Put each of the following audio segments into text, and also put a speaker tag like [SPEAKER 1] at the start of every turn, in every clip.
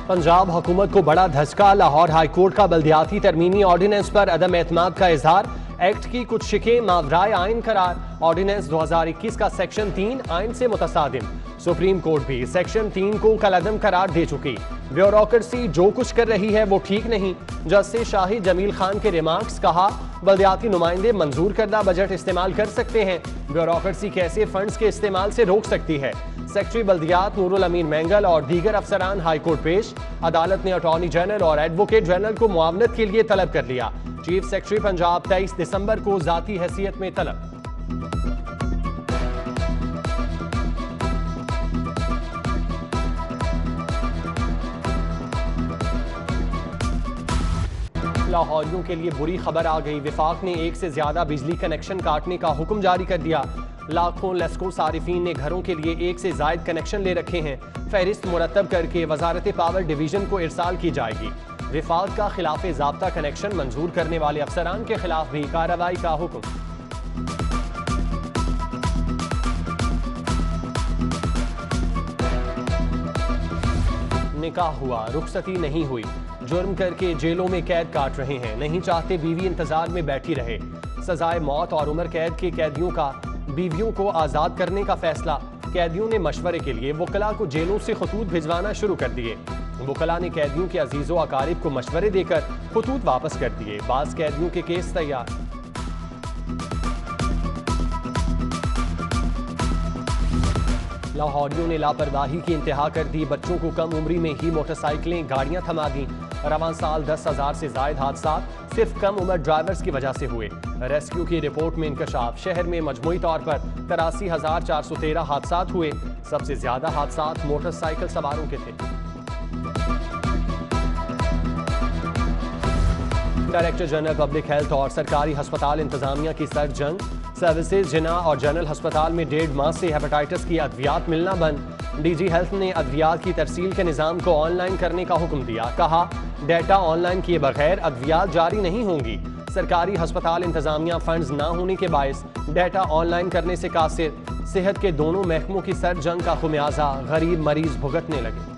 [SPEAKER 1] पंजाब हुकूमत को बड़ा धचका। लाहौर हाईकोर्ट का बल्दियाती तरमीमी ऑर्डिनेंस पर अदम एतमाद का इजहार। एक्ट की कुछ शिकें मावराए आइन करार। ऑर्डिनेंस 2021 का सेक्शन 3 आइन से मुतसादिम। सुप्रीम कोर्ट भी सेक्शन 3 को कलअदम करार दे चुकी। ब्यूरोक्रेसी जो कुछ कर रही है वो ठीक नहीं। जस्टिस शाहिद जमील खान के रिमार्क्स। कहा, बल्दियाती नुमाइंदे मंजूर करदा बजट इस्तेमाल कर सकते हैं, ब्यूरोक्रेसी कैसे फंड्स के इस्तेमाल से रोक सकती है। सेक्रेटरी बल्दियात नूरुल अमीन मैंगल और दीगर अफसरान हाईकोर्ट पेश। अदालत ने अटॉर्नी जनरल और एडवोकेट जनरल को मुआवनत के लिए तलब कर लिया। चीफ सेक्रेटरी पंजाब 23 दिसंबर को जाती हैसियत में तलब। लाहौरियों के लिए बुरी खबर आ गई। विफाक ने एक से ज्यादा बिजली कनेक्शन काटने का हुक्म जारी कर दिया। लाखों लेस्को सारिफीन ने घरों के लिए एक से ज्यादा कनेक्शन ले रखे हैं। फहरिस्त मुरतब करके वजारत पावर डिवीजन को इरसाल की जाएगी। विफाक का खिलाफ ज़ाब्ता कनेक्शन मंजूर करने वाले अफसरान के खिलाफ भी कार्रवाई का हुक्म। निकाह हुआ, रुखसती नहीं हुई, जुर्म करके जेलों में कैद काट रहे हैं, नहीं चाहते बीवी इंतजार में बैठी रहे। सजाए मौत और उम्र कैद के कैदियों का बीवियों को आजाद करने का फैसला। कैदियों ने मशवरे के लिए वकला को जेलों से खतूत भिजवाना शुरू कर दिए। वकला ने कैदियों के अजीजों अकारिब को मशवरे देकर खतूत वापस कर दिए। बाज कैदियों के केस तैयार। लाहौरियों ने लापरवाही की इंतहा कर दी। बच्चों को कम उम्री में ही मोटरसाइकिलें गाड़ियां थमा दी। रवां साल 10,000 से जायद हादसा सिर्फ कम उम्र ड्राइवर्स की वजह से हुए। रेस्क्यू की रिपोर्ट में इंकशाफ। शहर में मजमूई तौर पर 83,413 हादसा हुए। सबसे ज्यादा हादसा मोटरसाइकिल सवारों के थे। डायरेक्टर जनरल पब्लिक हेल्थ और सरकारी अस्पताल इंतजामिया की सर जंग। सर्विसेज जिना और जनरल अस्पताल में 1.5 माह से हेपेटाइटिस की अद्वियात मिलना बंद। डीजी हेल्थ ने अद्वियात की तरसील के निज़ाम को ऑनलाइन करने का हुक्म दिया। कहा, डेटा ऑनलाइन किए बगैर अद्वियात जारी नहीं होंगी। सरकारी अस्पताल इंतजामिया फंड्स ना होने के बायस डेटा ऑनलाइन करने से कासिर। सेहत के दोनों महकमों की सर जंग का खुमियाजा गरीब मरीज भुगतने लगे।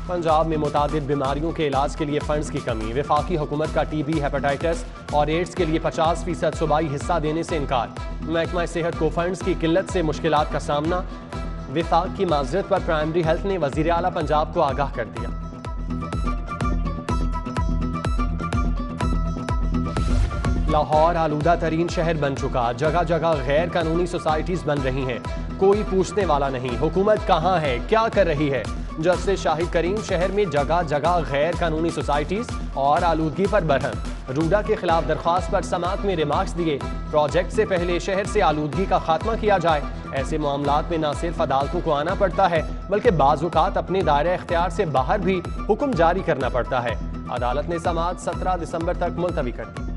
[SPEAKER 1] पंजाब में मुतादिद बीमारियों के इलाज के लिए फंड्स की कमी। वफाकी हुकूमत का टीबी, हेपेटाइटिस और एड्स के लिए 50% सूबाई हिस्सा देने से इनकार। महकमा सेहत को फंड्स की किल्लत से मुश्किलात का सामना। वफाक की माजरत पर प्राइमरी हेल्थ ने वजीर आला पंजाब को आगाह कर दिया। लाहौर आलूदा तरीन शहर बन चुका। जगह जगह गैर कानूनी सोसाइटीज बन रही हैं। कोई पूछने वाला नहीं। हुकूमत कहाँ है, क्या कर रही है। जस्टिस शाहिद करीम शहर में जगह जगह गैर कानूनी सोसाइटीज और आलूदगी पर बरहम। रूडा के खिलाफ दरख्वास्त पर समात में रिमार्क्स दिए। प्रोजेक्ट से पहले शहर से आलूदगी का खात्मा किया जाए। ऐसे मामलात में न सिर्फ अदालतों को आना पड़ता है बल्कि बाज़-औक़ात अपने दायरे इख्तियार से बाहर भी हुक्म जारी करना पड़ता है। अदालत ने समात 17 दिसंबर तक मुलतवी कर दी।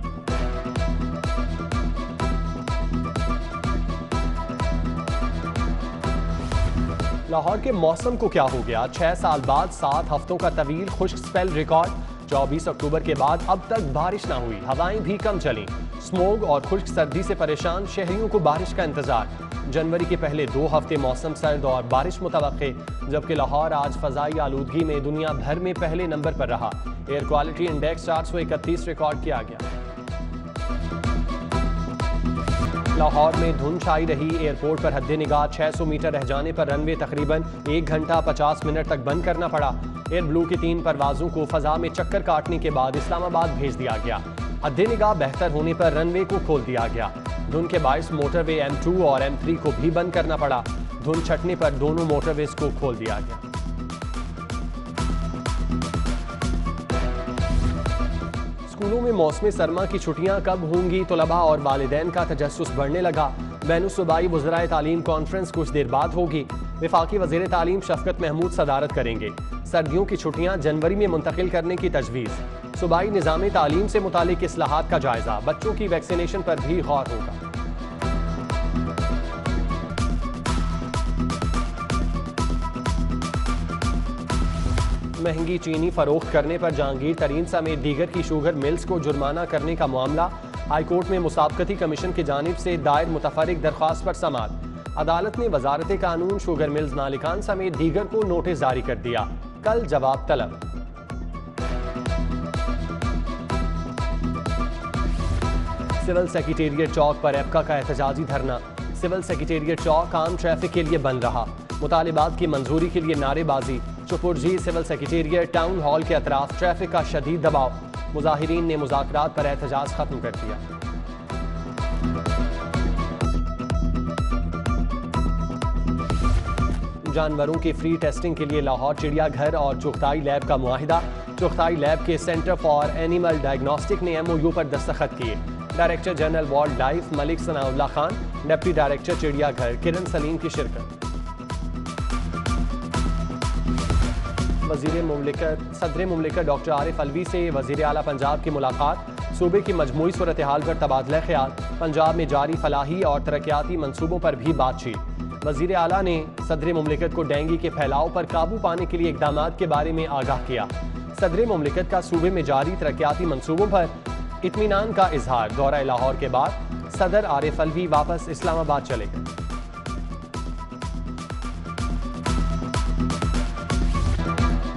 [SPEAKER 1] लाहौर के मौसम को क्या हो गया। 6 साल बाद 7 हफ्तों का तवील खुश्क स्पेल रिकॉर्ड। 24 अक्टूबर के बाद अब तक बारिश ना हुई। हवाएं भी कम चली। स्मोग और खुश्क सर्दी से परेशान शहरियों को बारिश का इंतजार। जनवरी के पहले 2 हफ्ते मौसम सर्द और बारिश मुतवक्के। जबकि लाहौर आज फजाई आलूदगी में दुनिया भर में पहले नंबर पर रहा। एयर क्वालिटी इंडेक्स 431 रिकॉर्ड किया गया। लाहौर में धुंध छाई रही। एयरपोर्ट पर हद्दे निगाह 600 मीटर रह जाने पर रनवे तकरीबन 1 घंटा 50 मिनट तक बंद करना पड़ा। एयर ब्लू की 3 परवाजों को फजा में चक्कर काटने के बाद इस्लामाबाद भेज दिया गया। हद्दे निगाह बेहतर होने पर रनवे को खोल दिया गया। धुंध के बायस मोटरवे M2 और M3 को भी बंद करना पड़ा। धुंध छटने पर दोनों मोटरवेज को खोल दिया गया। स्कूलों में मौसमी सरमा की छुट्टियां कब होंगी। तलबा और वालिदैन का तजस्सुस बढ़ने लगा। बैनुसूबाई वज़राए तालीम कॉन्फ्रेंस कुछ देर बाद होगी। वफाकी वज़ीर तालीम शफकत महमूद सदारत करेंगे। सर्दियों की छुट्टियां जनवरी में मुंतकिल करने की तजवीज़। सूबाई निज़ाम तालीम से मुतालिक इस्लाहात का जायजा। बच्चों की वैक्सीनेशन पर भी गौर होगा। महंगी चीनी फरोख्त करने पर जहांगीर तरीन समेत दीगर की शुगर मिल्स को जुर्माना करने का मामला। हाईकोर्ट में मुसाबकती कमीशन की जानिब से दायर मुतफरिक दरख्वास्त पर समात। अदालत ने वजारत कानून शुगर मिल्स मालिकान समेत दीगर को नोटिस जारी कर दिया। कल जवाब तलब। सिविल सेक्रेटेरिएट चौक पर एप्का का एहतजाजी धरना। सिविल सेक्रेटेरिएट चौक आम ट्रैफिक के लिए बंद रहा। मुतालिबात की मंजूरी के लिए नारेबाजी। चुपुरजी सिविल सेक्रेटेरिएट टाउन हॉल के अतराफ ट्रैफिक का शदीद दबाव। मुजाहिरीन ने मुज़ाकरात पर एहतजाज खत्म कर दिया। जानवरों की फ्री टेस्टिंग के लिए लाहौर चिड़ियाघर और चुगताई लैब का मुआहिदा। चुगताई लैब के सेंटर फॉर एनिमल डायग्नोस्टिक ने MOU पर दस्तखत किए। Director general wild life Malik Sanaullah Khan, deputy director चिड़ियाघर किरण सलीम की शिरकत। सदर मुमलिकत डॉक्टर आरिफ अलवी से वजीर आला पंजाब की मुलाकात। सूबे की मजमूई सूरत हाल पर तबादला ख्याल। पंजाब में जारी फलाही और तरक्याती मंसूबों पर भी बातचीत। वजीर आला ने सदर मुमलिकत को डेंगू के फैलाव पर काबू पाने के लिए इकदाम के बारे में आगाह किया। सदर मुमलिकत का सूबे में जारी तरक्याती मंसूबों पर इत्मीनान का इजहार। दौरा लाहौर के बाद सदर आरिफ अलवी वापस इस्लामाबाद चले गए।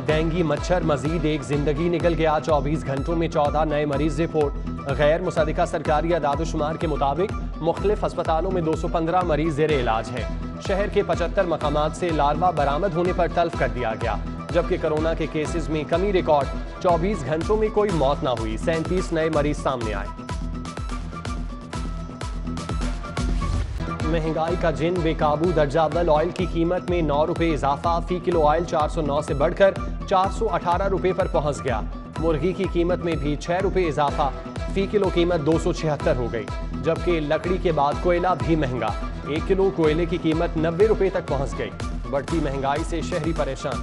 [SPEAKER 1] डेंगू मच्छर मजीद एक जिंदगी निकल गया। 24 घंटों में 14 नए मरीज रिपोर्ट। गैर मुसद्दिका सरकारी अदाद-ओ-शुमार के मुताबिक मुख्तलिफ अस्पतालों में 215 मरीज ज़ेर इलाज है। शहर के 75 मकामात से लार्वा बरामद होने पर तल्फ कर दिया गया, जबकि कोरोना के केसेस में कमी रिकॉर्ड। 24 घंटों में कोई मौत ना हुई। 37 नए मरीज सामने आए। महंगाई का जिन बेकाबू। दर्जा अव्वल ऑयल की कीमत में 9 रुपए इजाफा। फी किलो ऑयल 409 से बढ़कर 418 रुपए पर पहुंच गया। मुर्गी की कीमत में भी 6 रुपए इजाफा। फी किलो कीमत 276 हो गई। जबकि लकड़ी के बाद कोयला भी महंगा। 1 किलो कोयले की कीमत 90 रुपए तक पहुंच गई। बढ़ती महंगाई से शहरी परेशान।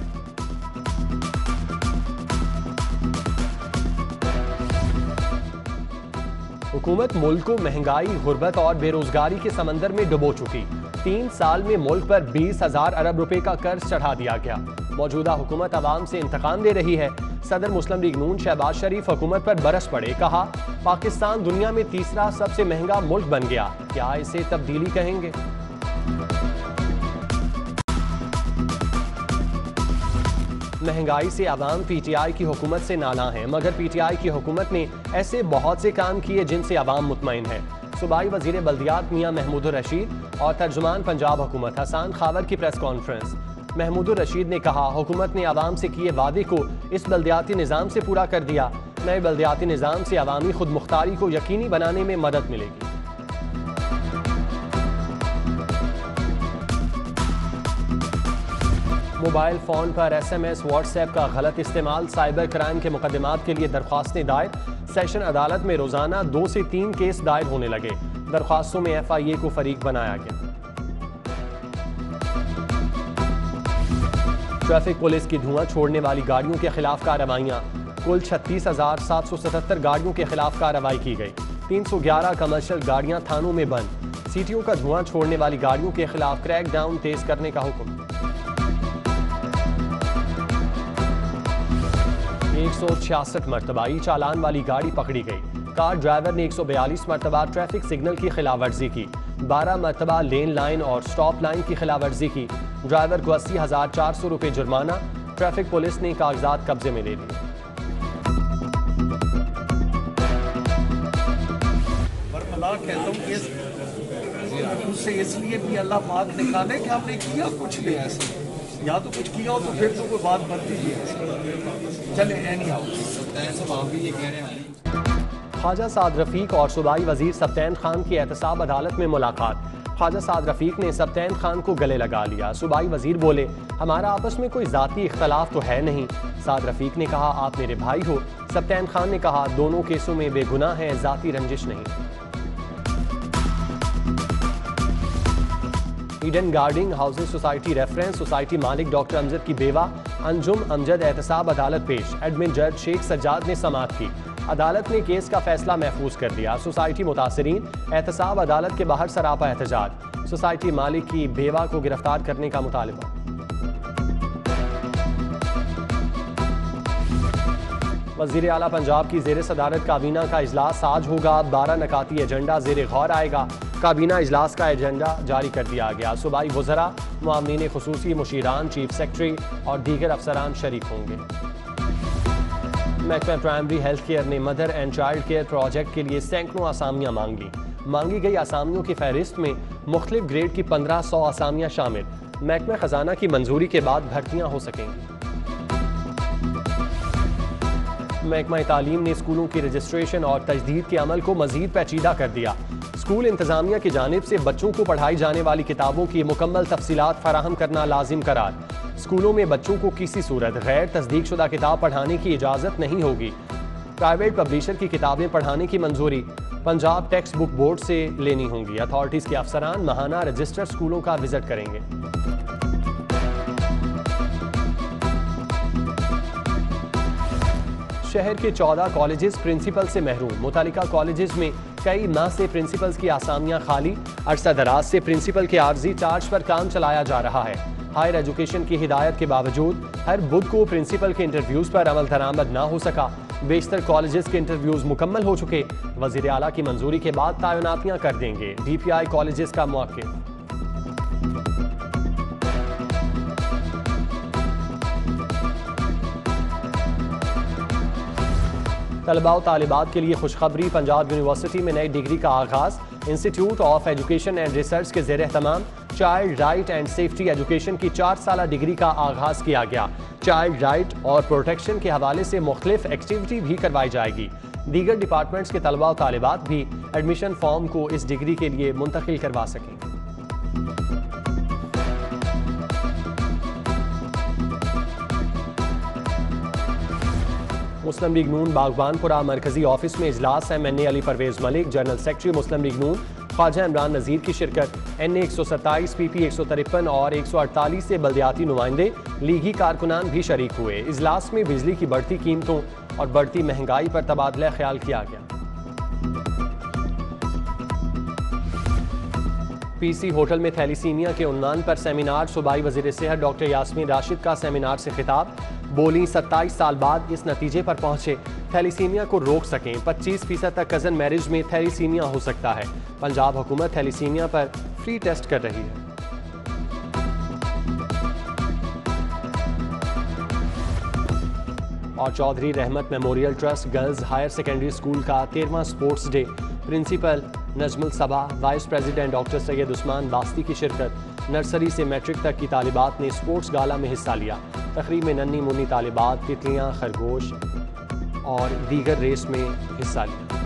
[SPEAKER 1] हुकूमत मुल्क को महंगाई, गुर्बत और बेरोजगारी के समंदर में डुबो चुकी। 3 साल में मुल्क पर 20,000 अरब रुपए का कर्ज चढ़ा दिया गया। मौजूदा हुकूमत अवाम से इंतकाम दे रही है। सदर मुस्लिम लीग नून शहबाज शरीफ हुकूमत पर बरस पड़े। कहा, पाकिस्तान दुनिया में तीसरा सबसे महंगा मुल्क बन गया। क्या इसे तब्दीली कहेंगे? महंगाई से अवाम PTI की हुकूमत से नाला है, मगर PTI की हुकूमत ने ऐसे बहुत से काम किए जिनसे अवाम मुतमईन है। सूबाई वजीर बल्दियात मियां महमूदुर रशीद और तर्जुमान पंजाब हुकूमत हसान खावर की प्रेस कॉन्फ्रेंस। महमूदुर रशीद ने कहा, हुकूमत ने अवाम से किए वादे को इस बल्दियाती निज़ाम से पूरा कर दिया। नए बल्दियाती निज़ाम से अवामी खुद मुख्तारी को यकीनी बनाने में मदद मिलेगी। मोबाइल फ़ोन पर SMS, WhatsApp का गलत इस्तेमाल। साइबर क्राइम के मुकदमात के लिए दरख्वास्तें दायर। सेशन अदालत में रोजाना 2 से 3 केस दायर होने लगे। दरख्वास्तों में FIA को फरीक बनाया गया। ट्रैफिक पुलिस की धुआं छोड़ने वाली गाड़ियों के खिलाफ कार्रवाइयां। कुल 36,777 गाड़ियों के खिलाफ कार्रवाई की गई। 311 कमर्शियल गाड़ियां थानों में बंद। CTO का धुआं छोड़ने वाली गाड़ियों के खिलाफ क्रैक डाउन तेज करने का हुक्म। 166 मरतबा ई चालान वाली गाड़ी पकड़ी गई। कार ड्राइवर ने 142 मरतबा ट्रैफिक सिग्नल की खिलाफवर्जी की। 12 मरतबा लेन लाइन और स्टॉप लाइन की खिलाफवर्जी की। ड्राइवर को 80,400 रुपए जुर्माना। ट्रैफिक पुलिस ने कागजात कब्जे में ले लिए।
[SPEAKER 2] कहता हूँ उससे इसलिए भी अल्लाह पाक निकाले कि हमने किया कुछ भी ऐसा, या तो कुछ किया हो तो फिर तो कोई बात बनती है। चले एनी
[SPEAKER 1] ख्वाजा साद रफीक और सूबाई वजीर सब्तैन खान की एहतसाब अदालत में मुलाकात। ख्वाजा साद रफीक ने सब्तैन खान को गले लगा लिया। सूबाई वजीर बोले, हमारा आपस में कोई जाती इख्तलाफ तो है नहीं। साद रफीक ने कहा, आप मेरे भाई हो। सब्तैन खान ने कहा, दोनों केसों में बेगुनाह है, जाती रंजिश नहीं। Eden garden housing society reference society मालिक डॉक्टर अमजद की बेवा अंजुम अमजद एहतसाब अदालत पेश। एडमिन जज शेख सज्जाद ने समाअत की। अदालत ने केस का फैसला महफूज कर दिया। सोसाइटी मुतासरीन एहतसाब अदालत के बाहर सरापा एहतजाज। सोसाइटी मालिक की बेवा को गिरफ्तार करने का मुतालबा। वज़ीर आला पंजाब की ज़ेर सदारत काबीना का इजलास आज होगा। 12 नकाती एजेंडा ज़ेर गौर आएगा। काबीना इजलास का एजेंडा जारी कर दिया गया। सूबाई वज़रा, मुआवनीन खुसूसी, मुशीरान, चीफ सेक्रेटरी और दीगर अफसरान शरीक होंगे। महकमा प्राइमरी हेल्थ केयर ने mother and child care project के लिए सैकड़ों आसामियां मांगी गई आसामियों की फहरिस्त में मुख्तलिफ ग्रेड की 1500 आसामियां शामिल। महकमा खजाना की मंजूरी के बाद भर्तियां हो सकेंगी। महकमा तालीम ने स्कूलों की रजिस्ट्रेशन और तजदीद के अमल को मजीद पेचीदा कर दिया। स्कूल इंतजामिया की जानिब से बच्चों को पढ़ाई जाने वाली किताबों की मुकम्मल तफसीलात फराहम करना लाजिम करार। स्कूलों में बच्चों को किसी सूरत गैर तस्दीक शुदा किताब पढ़ाने की इजाज़त नहीं होगी। प्राइवेट पब्लिशर की किताबें पढ़ाने की मंजूरी पंजाब टेक्स्ट बुक बोर्ड से लेनी होंगी। अथॉरिटीज़ के अफसरान माहाना रजिस्टर स्कूलों का विजिट करेंगे। शहर के 14 कॉलेजेस प्रिंसिपल से महरूम। मुतालिका कॉलेजेस में कई माह से प्रिंसिपल्स की आसामियां खाली। अरसा दराज से प्रिंसिपल के आर्जी चार्ज पर काम चलाया जा रहा है। हायर एजुकेशन की हिदायत के बावजूद हर बुध को प्रिंसिपल के इंटरव्यूज पर अमल दरामद ना हो सका। बेशतर कॉलेजेस के इंटरव्यूज मुकम्मल हो चुके। वजीर आला की मंजूरी के बाद तैनातियां कर देंगे। DPI कॉलेजेस का मौक़िफ़। तलबा और तालिबात के लिए खुशखबरी। पंजाब यूनिवर्सिटी में नई डिग्री का आगाज। Institute of education and research के ज़ेर एहतमाम child right and safety education की 4 साला डिग्री का आगाज किया गया। चाइल्ड राइट और प्रोटेक्शन के हवाले से मुख्तलिफ एक्टिविटी भी करवाई जाएगी। दीगर डिपार्टमेंट्स के तलबा और तालिबात भी एडमिशन फॉर्म को इस डिग्री के लिए मुंतकिल करवा सकेंगे। मुस्लिम लीग नून बागबानपुरा मरकजी ऑफिस में इजलास। MNA Ali Parvez Malik, general secretary Muslim League Noon Khawaja Imran Nazir की शिरकत। NA 127, PP 153 और 148 से बल्दियाती नुमाइंदे, लीगी कारकुनान भी शरीक हुए। इजलास में बिजली की बढ़ती कीमतों और बढ़ती महंगाई पर तबादला ख्याल किया गया। PC होटल में थैलीसीमिया के उन्वान पर सेमिनार। सूबाई वज़ीर सेहत डॉक्टर यास्मीन राशिद का सेमिनार से खिताब। बोली 27 साल बाद इस नतीजे पर पहुंचे थैलीसीमिया को रोक सकें। 25% तक कज़न मैरिज में थैलीसीमिया हो सकता है। पंजाब हुकूमत थैलीसीमिया पर फ्री टेस्ट कर रही है। और Chaudhry Rehmat memorial trust girls higher secondary school का 13वां sports day. Principal Najmul Saba, vice president doctor Syed Usman Basti की शिरकत। नर्सरी से मैट्रिक तक की तालिबात ने स्पोर्ट्स गाला में हिस्सा लिया। तकरीब में नन्ही मुन्नी तालिबात तितलियां, खरगोश और दीगर रेस में हिस्सा लिया।